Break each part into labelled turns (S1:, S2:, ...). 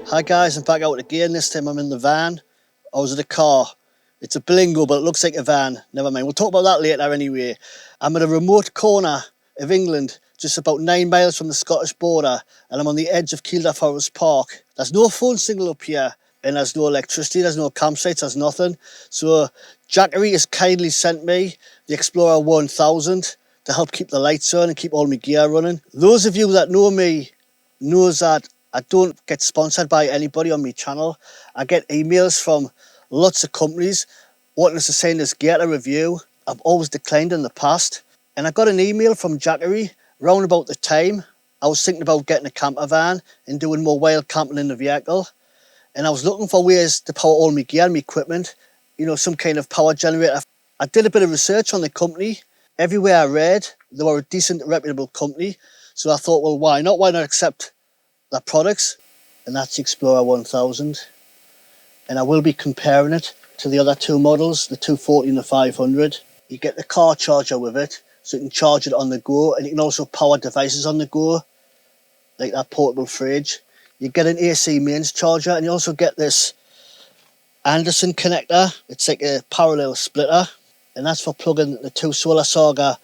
S1: Hi guys, I'm back out again. This time I'm in the van. I was in a car. It's a Berlingo, but it looks like a van. Never mind, we'll talk about that later anyway. I'm at a remote corner of England, just about 9 miles from the Scottish border, and I'm on the edge of Kielder Forest Park. There's no phone signal up here, and there's no electricity, there's no campsites, there's nothing. So Jackery has kindly sent me the Explorer 1000 to help keep the lights on and keep all my gear running. Those of you that know me knows that I don't get sponsored by anybody on my channel. I get emails from lots of companies wanting us to send us gear to review. I've always declined in the past. And I got an email from Jackery round about the time I was thinking about getting a camper van and doing more wild camping in the vehicle. And I was looking for ways to power all my gear and my equipment, you know, some kind of power generator. I did a bit of research on the company. Everywhere I read, they were a decent, reputable company. So I thought, well, why not? Why not accept their products? And that's the Explorer 1000. And I will be comparing it to the other two models, the 240 and the 500. You get the car charger with it, so you can charge it on the go, and you can also power devices on the go, like that portable fridge. You get an AC mains charger, and you also get this Anderson connector. It's like a parallel splitter, and that's for plugging the two SolarSaga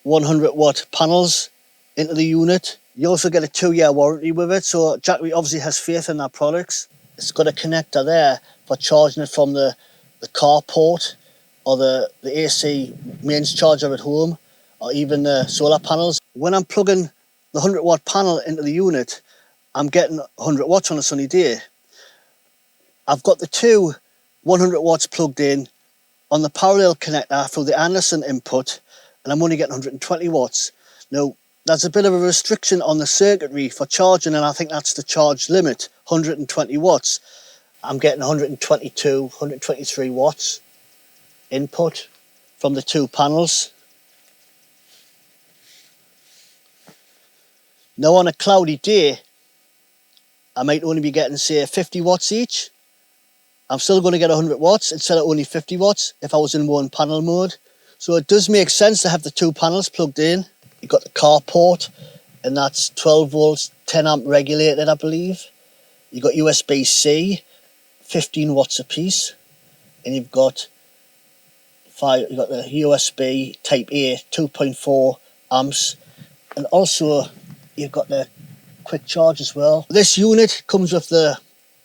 S1: 100 watt panels into the unit. You also get a 2-year warranty with it, so Jackery obviously has faith in their products. It's got a connector there for charging it from the car port, or the AC mains charger at home, or even the solar panels. When I'm plugging the 100 watt panel into the unit, I'm getting 100 watts on a sunny day. I've got the two 100 watts plugged in on the parallel connector through the Anderson input, and I'm only getting 120 watts. Now, there's a bit of a restriction on the circuitry for charging, and I think that's the charge limit, 120 watts. I'm getting 122, 123 watts input from the two panels. Now on a cloudy day, I might only be getting, say, 50 watts each. I'm still going to get 100 watts instead of only 50 watts if I was in one panel mode. So it does make sense to have the two panels plugged in. You've got the car port, and that's 12 volts, 10 amp regulated, I believe. You've got USB-C, 15 watts a piece, and you've got the USB Type A, 2.4 amps, and also you've got the quick charge as well. This unit comes with the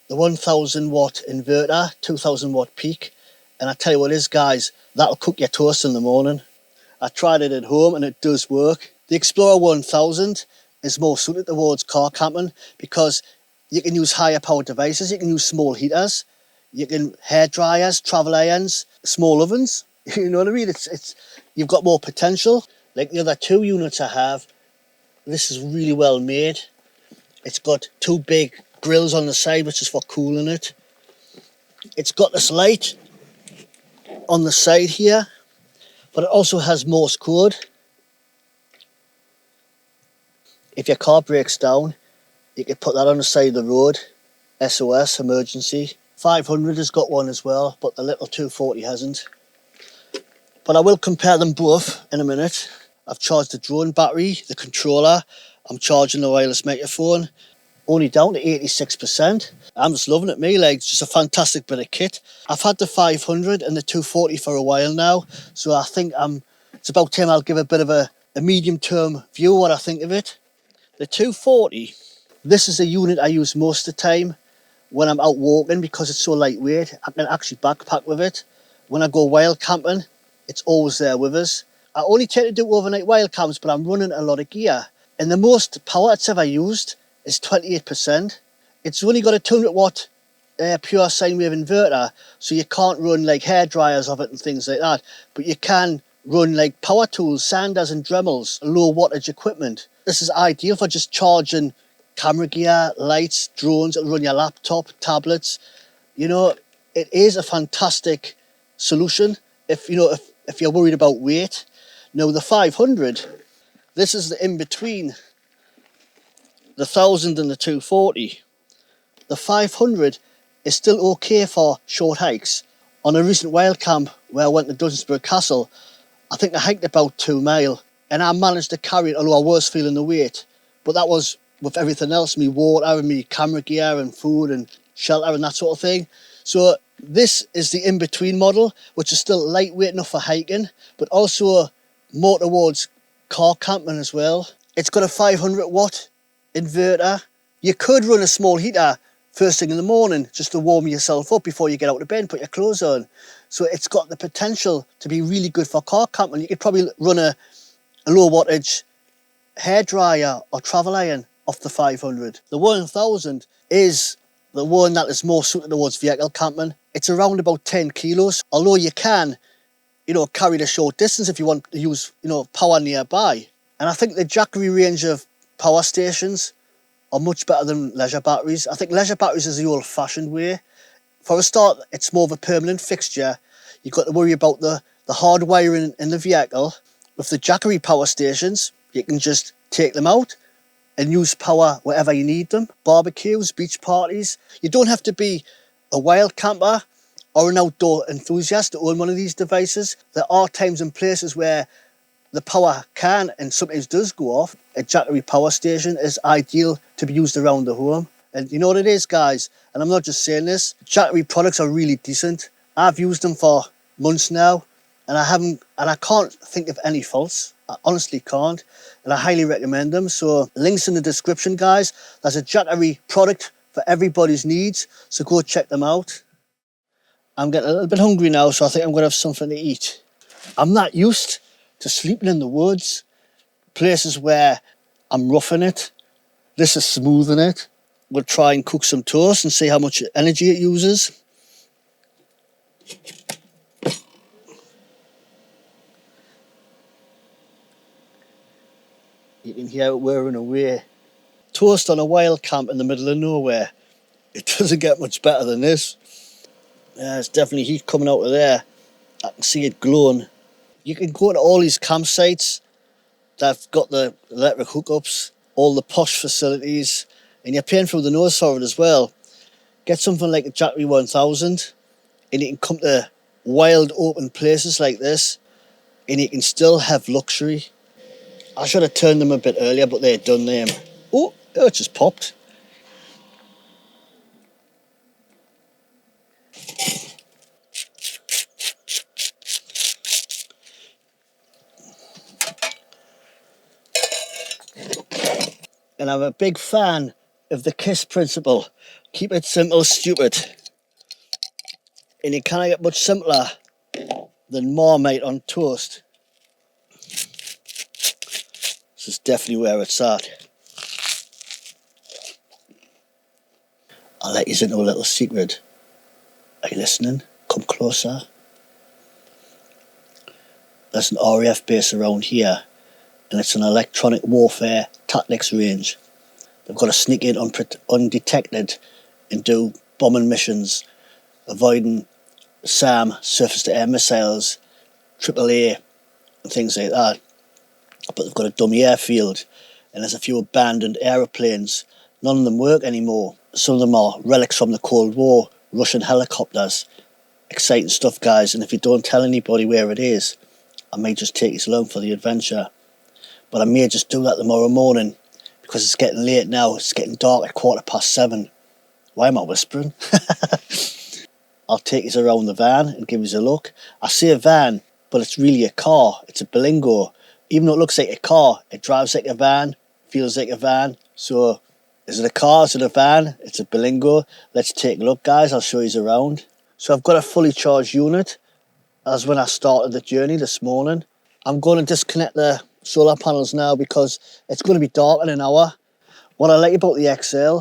S1: 1000 watt inverter, 2000 watt peak, and I tell you what it is, guys, that'll cook your toast in the morning. I tried it at home and it does work. The Explorer 1000 is more suited towards car camping because you can use higher power devices, you can use small heaters, you can hair dryers, travel irons, small ovens. You know what I mean? You've got more potential. Like the other two units I have, this is really well made. It's got two big grills on the side, which is for cooling it. It's got this light on the side here, but it also has Morse code. If your car breaks down, you can put that on the side of the road. SOS, emergency. 500 has got one as well, but the little 240 hasn't. But I will compare them both in a minute. I've charged the drone battery, the controller. I'm charging the wireless microphone. Only down to 86%. I'm just loving it, me. Like, it's just a fantastic bit of kit. I've had the 500 and the 240 for a while now, so I think it's about time I'll give a bit of a medium-term view of what I think of it. The 240, this is a unit I use most of the time when I'm out walking because it's so lightweight. I can actually backpack with it. When I go wild camping, it's always there with us. I only tend to do overnight wild camps, but I'm running a lot of gear. And the most power it's ever used is 28%. It's only got a 200 watt pure sine wave inverter, so you can't run like hair dryers of it and things like that, but you can run like power tools, sanders and Dremels, low wattage equipment. This is ideal for just charging camera gear, lights, drones. It'll run your laptop, tablets. You know, it is a fantastic solution if you're worried about weight. Now the 500, this is the in between the 1000 and the 240. The 500 is still okay for short hikes. On a recent wild camp where I went to Dunsborough Castle, I think I hiked about 2 miles, and I managed to carry it, although I was feeling the weight. But that was with everything else, me water and me camera gear and food and shelter and that sort of thing. So this is the in-between model, which is still lightweight enough for hiking, but also more towards car camping as well. It's got a 500 watt inverter. You could run a small heater first thing in the morning just to warm yourself up before you get out of bed and put your clothes on. So it's got the potential to be really good for car camping. You could probably run a low wattage hairdryer or travel iron off the 500. The 1000 is the one that is more suited towards vehicle camping. It's around about 10 kilos, although you can, carry the short distance if you want to use, power nearby. And I think the Jackery range of power stations are much better than leisure batteries. I think leisure batteries is the old-fashioned way. For a start, it's more of a permanent fixture. You've got to worry about the hard wiring in the vehicle. With the Jackery power stations, you can just take them out and use power wherever you need them. Barbecues, beach parties. You don't have to be a wild camper or an outdoor enthusiast to own one of these devices. There are times and places where the power can and sometimes does go off. A Jackery power station is ideal to be used around the home. And you know what it is, guys? And I'm not just saying this. Jackery products are really decent. I've used them for months now, and I can't think of any faults. I honestly can't, and I highly recommend them. So links in the description, guys. There's a Jackery product for everybody's needs, so go check them out. I'm getting a little bit hungry now, so I think I'm going to have something to eat. I'm not used to sleeping in the woods, places where I'm roughing it. This is smoothing it. We'll try and cook some toast and see how much energy it uses. You can hear it whirring away. Toast on a wild camp in the middle of nowhere. It doesn't get much better than this. Yeah, there's definitely heat coming out of there. I can see it glowing. You can go to all these campsites that have got the electric hookups, all the posh facilities, and you're paying through the nose for it as well. Get something like a Jackery 1000 and you can come to wild open places like this and you can still have luxury. I should have turned them a bit earlier, but they're done them. Oh, it just popped. And I'm a big fan of the KISS principle. Keep it simple, stupid. And it can't get much simpler than Marmite on toast. This is definitely where it's at. I'll let you into a little secret. Are you listening? Come closer. There's an RAF base around here, and it's an electronic warfare tactics range. They've got to sneak in undetected and do bombing missions, avoiding SAM, surface-to-air missiles, AAA, and things like that. But they've got a dummy airfield, and there's a few abandoned aeroplanes. None of them work anymore. Some of them are relics from the Cold War, Russian helicopters. Exciting stuff, guys, and if you don't tell anybody where it is, I may just take you along for the adventure. But I may just do that tomorrow morning, because it's getting late now. It's getting dark at 7:15. Why am I whispering? I'll take you around the van and give you a look. I say a van, but it's really a car. It's a Berlingo. Even though it looks like a car, it drives like a van, feels like a van. So, is it a car? Is it a van? It's a Berlingo. Let's take a look, guys. I'll show you around. So I've got a fully charged unit, as when I started the journey this morning. I'm going to disconnect the solar panels now because it's going to be dark in an hour. What I like about the XL,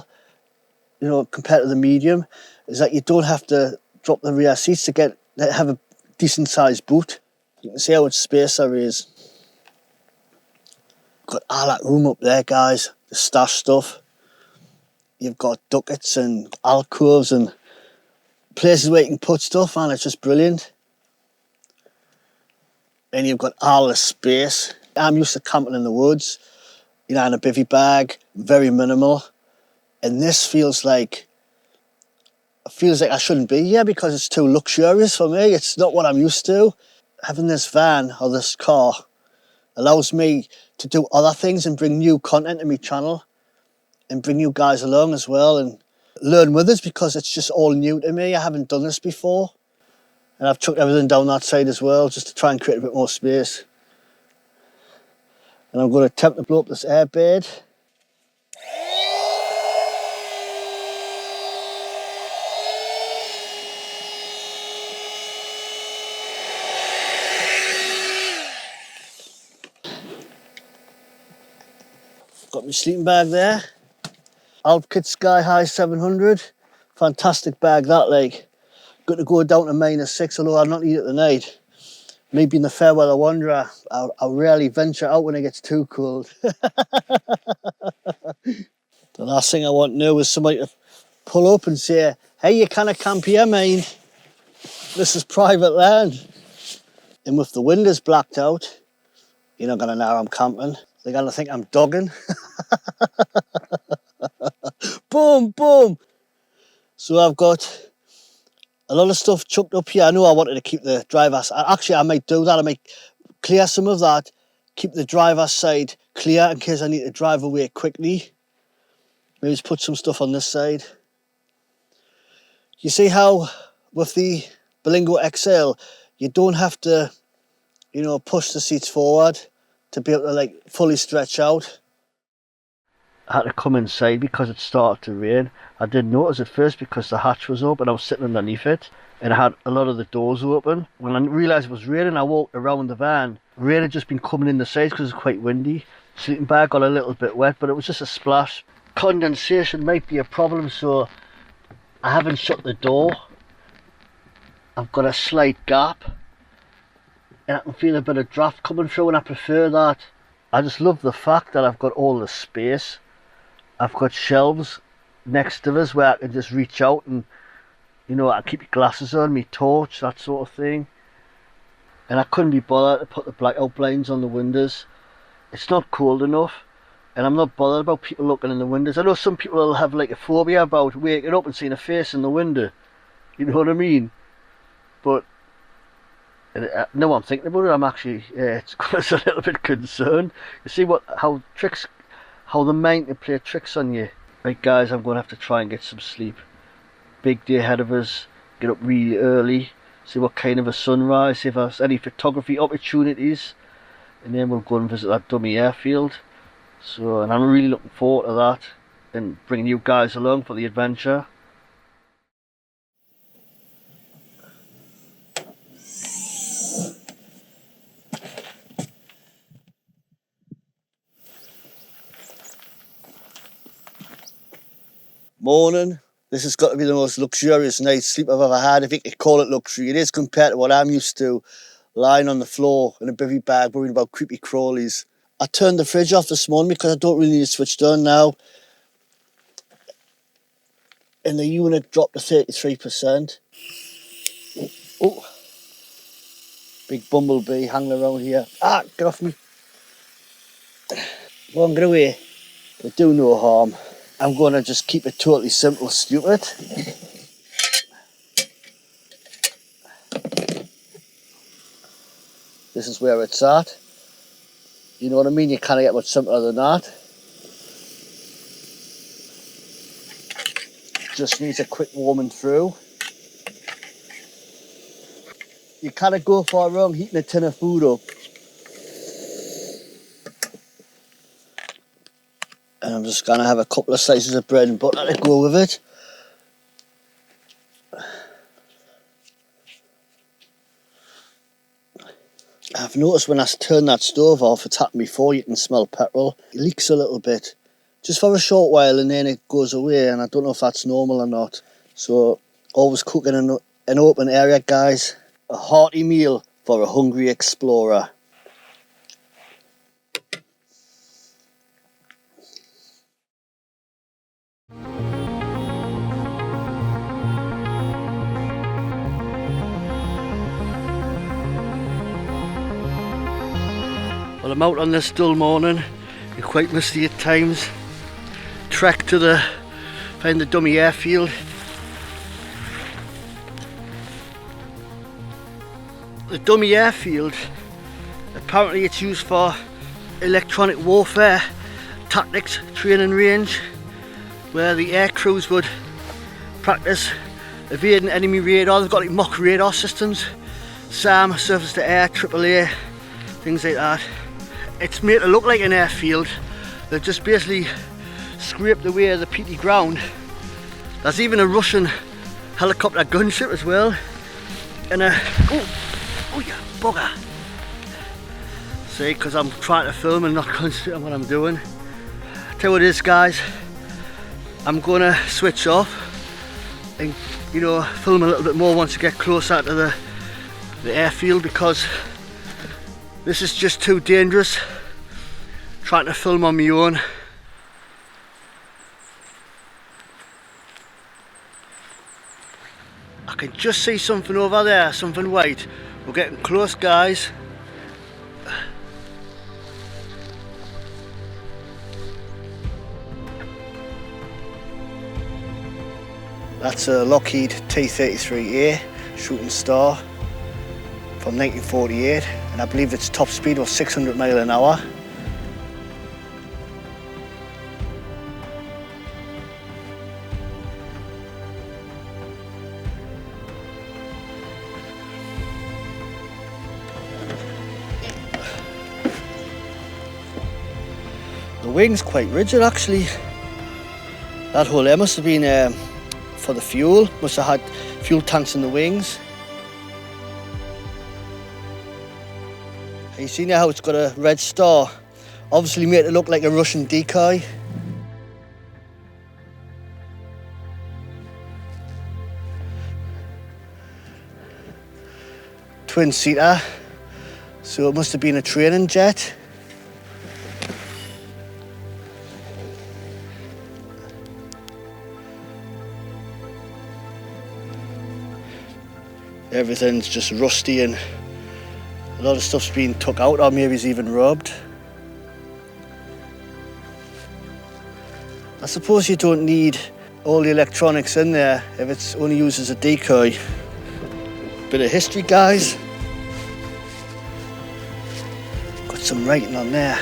S1: compared to the medium, is that you don't have to drop the rear seats to have a decent sized boot. You can see how much space there is. Got all that room up there, guys. The stash stuff. You've got ducats and alcoves and places where you can put stuff, and it's just brilliant. And you've got all the space. I'm used to camping in the woods, in a bivvy bag, very minimal. And this feels like I shouldn't be here because it's too luxurious for me. It's not what I'm used to. Having this van or this car allows me to do other things and bring new content to my channel. and bring you guys along as well and learn with us, because it's just all new to me. I haven't done this before. And I've chucked everything down that side as well, just to try and create a bit more space. And I'm going to attempt to blow up this airbed. Got my sleeping bag there. Alpkit Sky High 700. Fantastic bag that, like. Good to go down to -6, although I'll not need it tonight. Me being the fair weather wanderer, I rarely venture out when it gets too cold. The last thing I want now is somebody to pull up and say, hey, you can't camp here, mate. This is private land. And with the windows blacked out, you're not going to know I'm camping. They're going to think I'm dogging. Boom, boom. So I've got a lot of stuff chucked up here. I know I wanted to keep the driver's... Actually, I might do that. I might clear some of that, keep the driver's side clear in case I need to drive away quickly. Maybe just put some stuff on this side. You see how with the Berlingo XL, you don't have to, you know, push the seats forward to be able to like fully stretch out. I had to come inside because it started to rain. I didn't notice at first because the hatch was open. I was sitting underneath it and I had a lot of the doors open. When I realised it was raining, I walked around the van. Rain had just been coming in the sides because it's quite windy. Sleeping bag got a little bit wet, but it was just a splash. Condensation might be a problem, so I haven't shut the door. I've got a slight gap and I can feel a bit of draft coming through, and I prefer that. I just love the fact that I've got all the space. I've got shelves next to us where I can just reach out and, you know, I keep my glasses on, my torch, that sort of thing. And I couldn't be bothered to put the blackout blinds on the windows. It's not cold enough. And I'm not bothered about people looking in the windows. I know some people will have like a phobia about waking up and seeing a face in the window. You know what I mean? But now I'm thinking about it, I'm actually it's a little bit concerned. You see how the mind can play tricks on you. Right guys, I'm going to have to try and get some sleep. Big day ahead of us. Get up really early. See what kind of a sunrise. See if there's any photography opportunities. And then we'll go and visit that dummy airfield. So, and I'm really looking forward to that and bringing you guys along for the adventure. Morning. This has got to be the most luxurious night's sleep I've ever had, if you could call it luxury. It is compared to what I'm used to, lying on the floor in a bivvy bag worrying about creepy crawlies. I turned the fridge off this morning because I don't really need it switched on now. And the unit dropped to 33%. Oh, big bumblebee hanging around here. Ah, get off me. Go on, get away. They do no harm. I'm going to just keep it totally simple, stupid. This is where it's at. You know what I mean? You can't get much simpler than that. Just needs a quick warming through. You can't go far wrong heating a tin of food up. And I'm just going to have a couple of slices of bread and butter to go with it. I've noticed when I turn that stove off, it's happened before, you can smell petrol. It leaks a little bit, just for a short while, and then it goes away, and I don't know if that's normal or not. So, always cooking in an open area, guys. A hearty meal for a hungry explorer. Well, I'm out on this dull morning. You're quite misty at times. Trek to find the dummy airfield. The dummy airfield, apparently it's used for electronic warfare, tactics, training range. where the air crews would practice evading enemy radar. They've got like mock radar systems, SAM, surface to air, AAA, things like that. It's made to look like an airfield. They've just basically scraped away the peaty ground. There's even a Russian helicopter gunship as well, and a oh you bugger. See, because I'm trying to film and not concentrate on what I'm doing. Tell you what it is, guys, I'm gonna switch off and, you know, film a little bit more once I get closer to the airfield, because this is just too dangerous trying to film on my own. I can just see something over there, something white. We're getting close, guys. That's a Lockheed T33 Air Shooting Star from 1948, and I believe its top speed was 600 miles an hour. The wing's quite rigid actually. That hole there must have been for the fuel, must have had fuel tanks in the wings. You see now how it's got a red star? Obviously made it look like a Russian decoy. Twin-seater, so it must have been a training jet. Everything's just rusty and a lot of stuff's been took out, or maybe it's even rubbed. I suppose you don't need all the electronics in there if it's only used as a decoy. Bit of history, guys. Got some writing on there.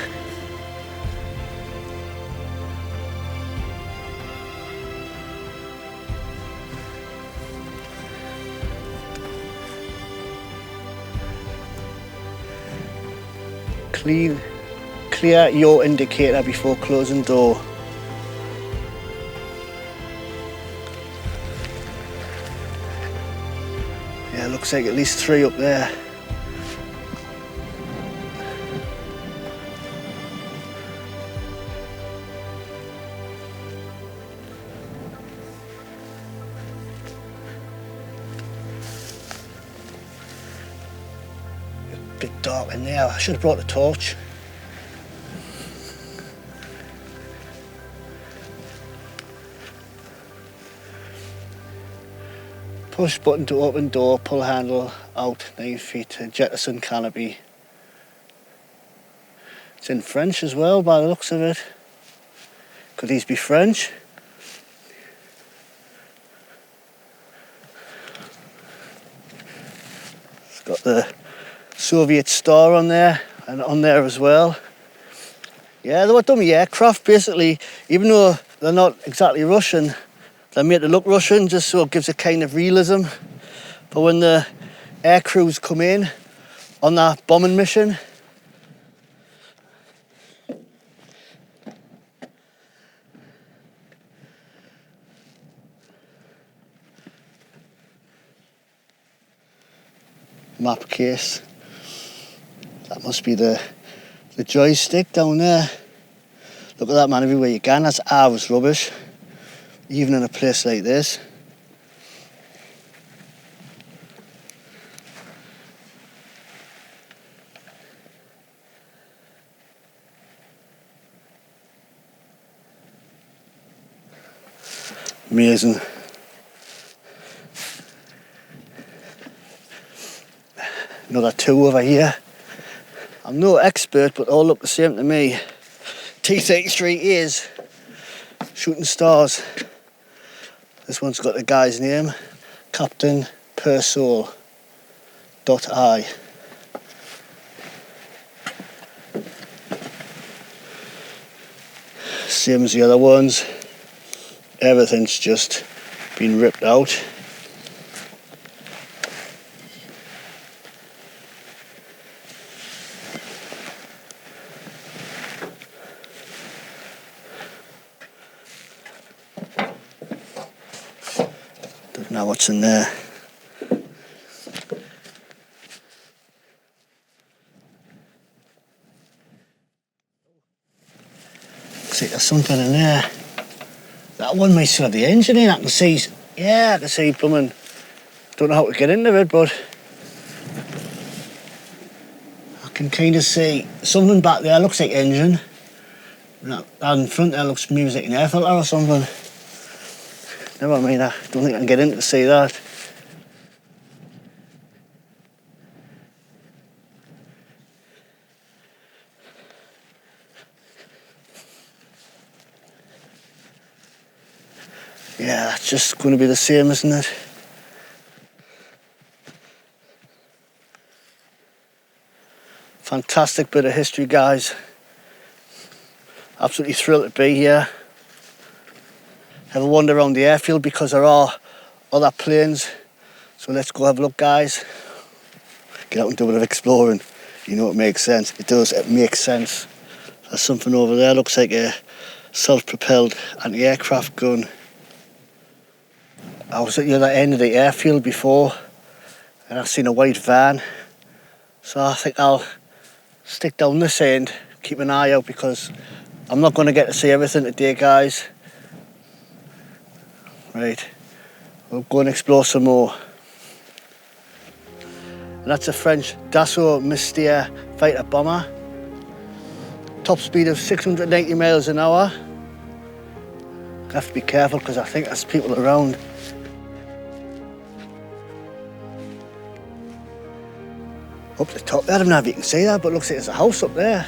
S1: Clear your indicator before closing door. Yeah, looks like at least 3 up there. A bit dark in there. I should have brought the torch. Push button to open door, pull handle out 9 feet to jettison canopy. It's in French as well by the looks of it. Could these be French? It's got the Soviet star on there and on there as well. Yeah, they were dummy aircraft basically, even though they're not exactly Russian. They're made to look Russian just so it gives a kind of realism. But when the air crews come in on that bombing mission, map case, that must be the joystick down there. Look at that, man, everywhere you can. That's hours rubbish. Even in a place like this. Amazing. Another 2 over here. I'm no expert, but all look the same to me. T33 is Shooting Stars. This one's got the guy's name, Captain Persol.I. Same as the other ones. Everything's just been ripped out. Don't know what's in there. See, there's something in there. That one might still have the engine in. I can see, yeah, I can see plumbing. Don't know how to get into it, but I can kind of see something back there. Looks like engine. That in front there looks music and air filter or something. Never mind, I don't think I can get in to see that. Yeah, that's just going to be the same, isn't it? Fantastic bit of history, guys. Absolutely thrilled to be here. Have a wander around the airfield because there are other planes. So let's go have a look, guys. Get out and do a bit of exploring. You know it makes sense. It does, it makes sense. There's something over there, looks like a self-propelled anti-aircraft gun. I was at the other end of the airfield before and I've seen a white van. So I think I'll stick down this end, keep an eye out because I'm not going to get to see everything today, guys. Right, we'll go and explore some more. And that's a French Dassault Mystia fighter bomber. Top speed of 690 miles an hour. I have to be careful because I think there's people around. Up the top there, I don't know if you can see that, but it looks like there's a house up there.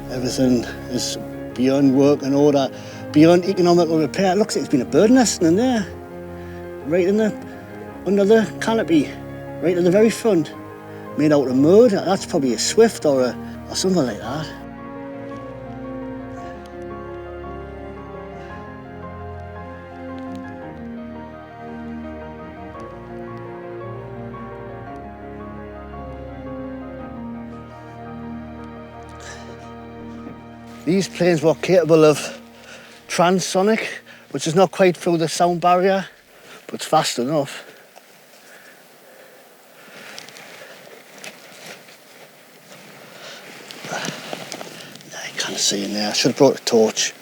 S1: Everything is beyond working order, beyond economical repair. It looks like it's been a bird nesting in there, right in the under the canopy, right at the very front, made out of mud. That's probably a Swift or something like that. These planes were capable of transonic, which is not quite through the sound barrier, but it's fast enough. I can't see in there. I should have brought a torch.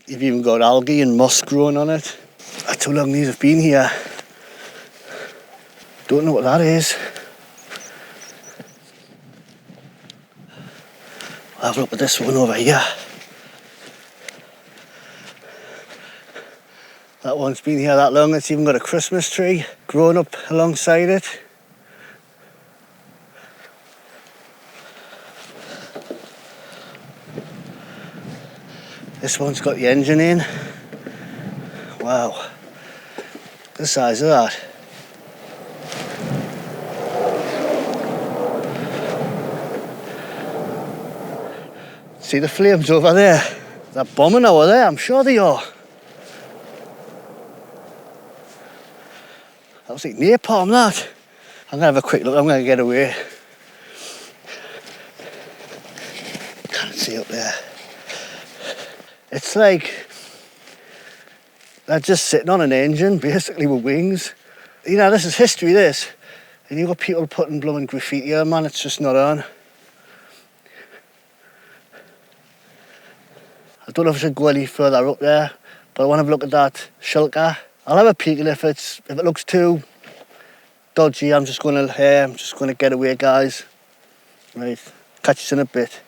S1: You've even got algae and moss growing on it. That's how long these have been here. Don't know what that is. I'll have a look at this one over here. That one's been here that long. It's even got a Christmas tree growing up alongside it. This one's got the engine in. Wow. The size of that. See the flames over there? They're bombing over there, I'm sure they are. That was like napalm, that. I'm gonna have a quick look, I'm gonna get away. Can't see up there. It's like they're just sitting on an engine, basically with wings. You know, this is history, this. And you've got people putting blooming graffiti here, man, it's just not on. I don't know if I should go any further up there, but I want to have a look at that shelter. I'll have a peek, and if it looks too dodgy, I'm just gonna get away, guys. Right, catch you in a bit.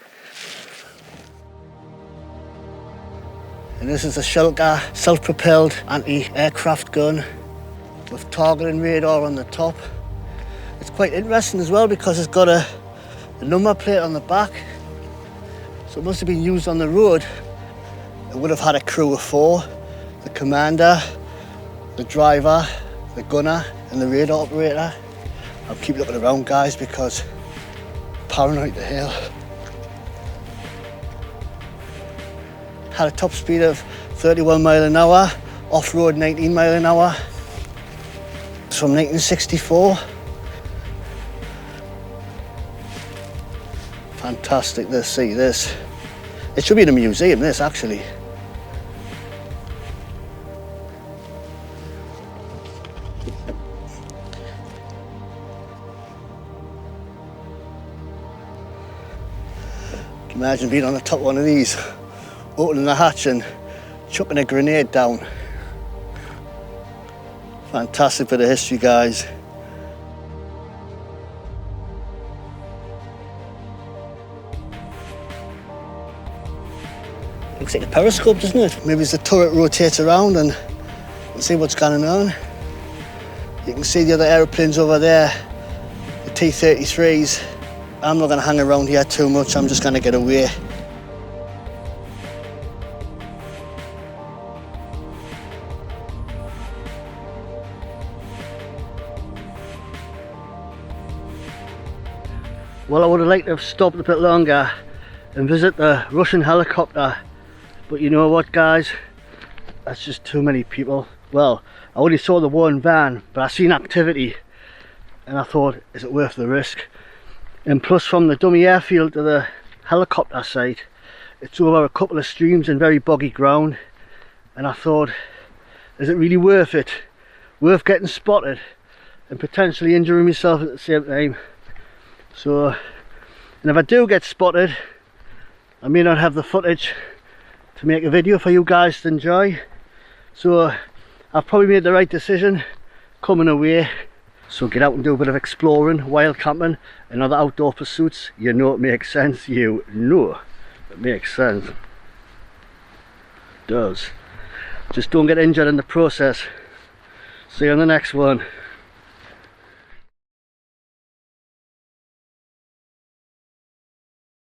S1: And this is a shelter, self-propelled anti-aircraft gun. with targeting radar on the top. It's quite interesting as well because it's got a number plate on the back, so it must have been used on the road. It would have had a crew of 4, the commander, the driver, the gunner and the radar operator. I'll keep looking around, guys, because I'm paranoid to hell. Had a top speed of 31 mile an hour, off-road 19 mile an hour. It's from 1964. Fantastic to see this. It should be in a museum, this, actually. Can you imagine being on the top of one of these, opening the hatch and chucking a grenade down? Fantastic bit of history, guys. Looks like a periscope, doesn't it? Maybe as the turret rotates around and see what's going on. You can see the other aeroplanes over there, the T33s. I'm not going to hang around here too much, I'm just going to get away. Well, I would have liked to have stopped a bit longer and visit the Russian helicopter, but you know what, guys, that's just too many people. Well, I only saw the one van, but I seen activity and I thought, is it worth the risk? And plus, from the dummy airfield to the helicopter site, it's over a couple of streams and very boggy ground, and I thought, is it really worth it? Worth getting spotted and potentially injuring myself at the same time? So, and if I do get spotted, I may not have the footage to make a video for you guys to enjoy. So I've probably made the right decision coming away. So get out and do a bit of exploring, wild camping and other outdoor pursuits. You know it makes sense. You know it makes sense. It does. Just don't get injured in the process. See you on the next one.